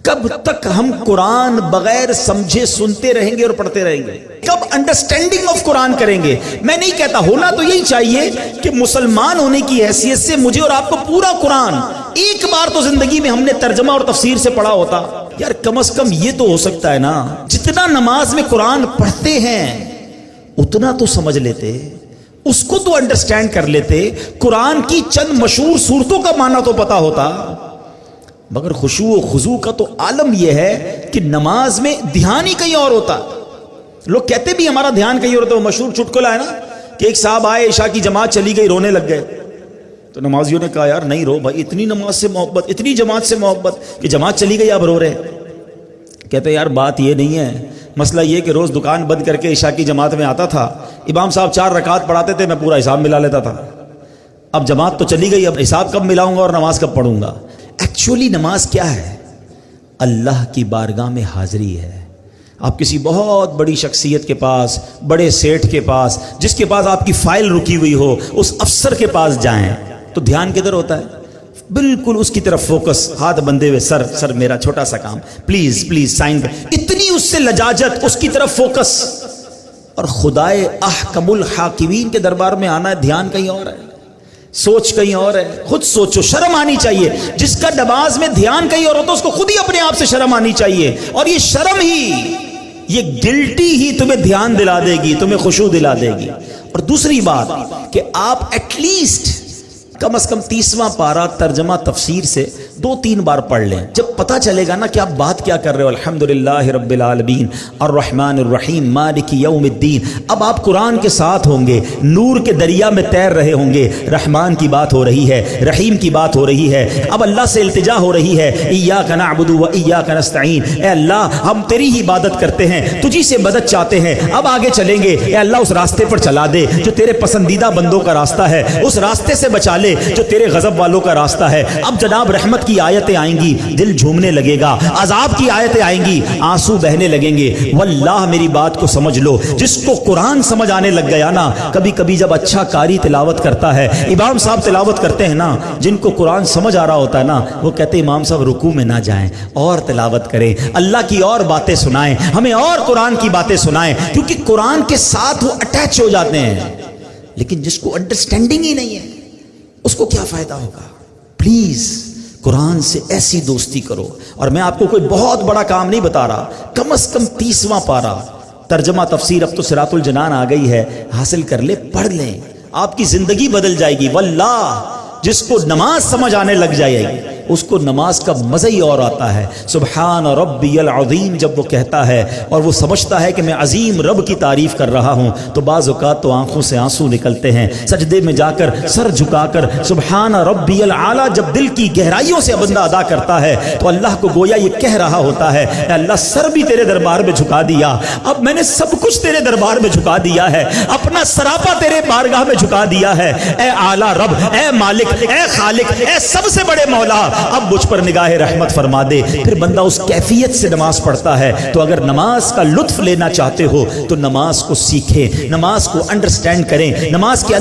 کب تک ہم قرآن بغیر سمجھے سنتے رہیں گے اور پڑھتے رہیں گے؟ کب انڈرسٹینڈنگ آف قرآن کریں گے؟ میں نہیں کہتا، ہونا تو یہی چاہیے کہ مسلمان ہونے کی حیثیت سے مجھے اور آپ کو پورا قرآن ایک بار تو زندگی میں ہم نے ترجمہ اور تفسیر سے پڑھا ہوتا۔ یار کم از کم یہ تو ہو سکتا ہے نا، جتنا نماز میں قرآن پڑھتے ہیں اتنا تو سمجھ لیتے، اس کو تو انڈرسٹینڈ کر لیتے، قرآن کی چند مشہور سورتوں کا معنی تو پتا ہوتا۔ مگر خشوع و خضوع کا تو عالم یہ ہے کہ نماز میں دھیان ہی کہیں اور ہوتا۔ لوگ کہتے بھی ہمارا دھیان کہیں اور ہوتا ہے۔ وہ مشہور چٹکلا ہے نا کہ ایک صاحب آئے، عشاء کی جماعت چلی گئی، رونے لگ گئے، تو نمازیوں نے کہا یار نہیں رو بھائی، اتنی نماز سے محبت، اتنی جماعت سے محبت کہ جماعت چلی گئی اب رو رہے۔ کہتے یار بات یہ نہیں ہے، مسئلہ یہ کہ روز دکان بند کر کے عشاء کی جماعت میں آتا تھا، امام صاحب 4 رکعت پڑھاتے تھے، میں پورا حساب ملا لیتا تھا، اب جماعت تو چلی گئی، اب حساب کب ملاؤں گا اور نماز کب پڑھوں گا؟ ایکچولی نماز کیا ہے؟ اللہ کی بارگاہ میں حاضری ہے۔ آپ کسی بہت بڑی شخصیت کے پاس، بڑے سیٹھ کے پاس، جس کے پاس آپ کی فائل رکی ہوئی ہو، اس افسر کے پاس جائیں تو دھیان کدھر ہوتا ہے؟ بالکل اس کی طرف فوکس، ہاتھ بندھے ہوئے، سر میرا چھوٹا سا کام، پلیز سائن کر، اتنی اس سے لجاجت، اس کی طرف فوکس۔ اور خدائے احکم الحاکمین کے دربار میں آنا ہے، دھیان کہیں اور ہے، سوچ کہیں اور ہے۔ خود سوچو، شرم آنی چاہیے۔ جس کا نماز میں دھیان کہیں اور ہوتا ہے اس کو خود ہی اپنے آپ سے شرم آنی چاہیے، اور یہ شرم ہی، یہ گلٹی ہی تمہیں دھیان دلا دے گی، تمہیں خشوع دلا دے گی۔ اور دوسری بات کہ آپ ایٹ لیسٹ کم از کم 30واں پارہ ترجمہ تفسیر سے 2-3 بار پڑھ لیں، جب پتہ چلے گا نا کہ آپ بات کیا کر رہے ہو۔ الحمدللہ رب العالمین الرحمن الرحیم مالک یوم الدین۔ اب آپ قرآن کے ساتھ ہوں گے، نور کے دریا میں تیر رہے ہوں گے، رحمان کی بات ہو رہی ہے، رحیم کی بات ہو رہی ہے، اب اللہ سے التجا ہو رہی ہے، ایاک نعبد و ایاک نستعین، اے اللہ ہم تیری ہی عبادت کرتے ہیں، تجھی سے مدد چاہتے ہیں، اب آگے چلیں گے، اے اللہ اس راستے پر چلا دے جو تیرے پسندیدہ بندوں کا راستہ ہے، اس راستے سے بچا لے جو تیرے غضب والوں کا راستہ ہے۔ اب جناب رحمت کی آیتیں آئیں گی، دل جھومنے لگے گا، عذاب کی آیتیں آئیں گی، آنسو بہنے لگیں گے۔ واللہ میری بات کو سمجھ لو، جس کو قرآن سمجھ آنے لگ گیا نا، کبھی کبھی جب اچھا قاری تلاوت کرتا ہے، امام صاحب تلاوت کرتے ہیں نا، جن کو قرآن سمجھ آ رہا ہوتا ہے نا، وہ کہتے ہیں امام صاحب رکوع میں نہ جائیں، اور تلاوت کریں، اللہ کی اور باتیں سنائیں، ہمیں اور قرآن کی باتیں سنائیں، کیونکہ قرآن کے ساتھ وہ اٹیچ ہو جاتے ہیں۔ لیکن جس کو انڈرسٹینڈنگ ہی نہیں ہے اس کو کیا فائدہ ہوگا؟ پلیز قرآن سے ایسی دوستی کرو۔ اور میں آپ کو کوئی بہت بڑا کام نہیں بتا رہا، کم از کم 30واں پارہ ترجمہ تفسیر، اب تو صراط الجنان آ گئی ہے، حاصل کر لے، پڑھ لیں، آپ کی زندگی بدل جائے گی۔ واللہ جس کو نماز سمجھ آنے لگ جائے گی اس کو نماز کا مزہ ہی اور آتا ہے۔ سبحان ربی العظیم جب وہ کہتا ہے اور وہ سمجھتا ہے کہ میں عظیم رب کی تعریف کر رہا ہوں، تو بعض اوقات تو آنکھوں سے آنسو نکلتے ہیں۔ سجدے میں جا کر سر جھکا کر سبحان ربی العالی جب دل کی گہرائیوں سے بندہ ادا کرتا ہے تو اللہ کو گویا یہ کہہ رہا ہوتا ہے، اے اللہ سر بھی تیرے دربار میں جھکا دیا، اب میں نے سب کچھ تیرے دربار میں جھکا دیا ہے، اپنا سراپا تیرے بارگاہ میں جھکا دیا ہے، اے اعلیٰ رب، اے مالک، اے خالق، اے سب سے بڑے مولا، اب مجھ پر نگاہ رحمت فرما دے۔ پھر بندہ اس کیفیت سے نماز پڑھتا ہے۔ تو اگر نماز کا لطف لینا چاہتے ہو تو نماز کو سیکھیں، نماز کو انڈرسٹینڈ کریں، نماز کے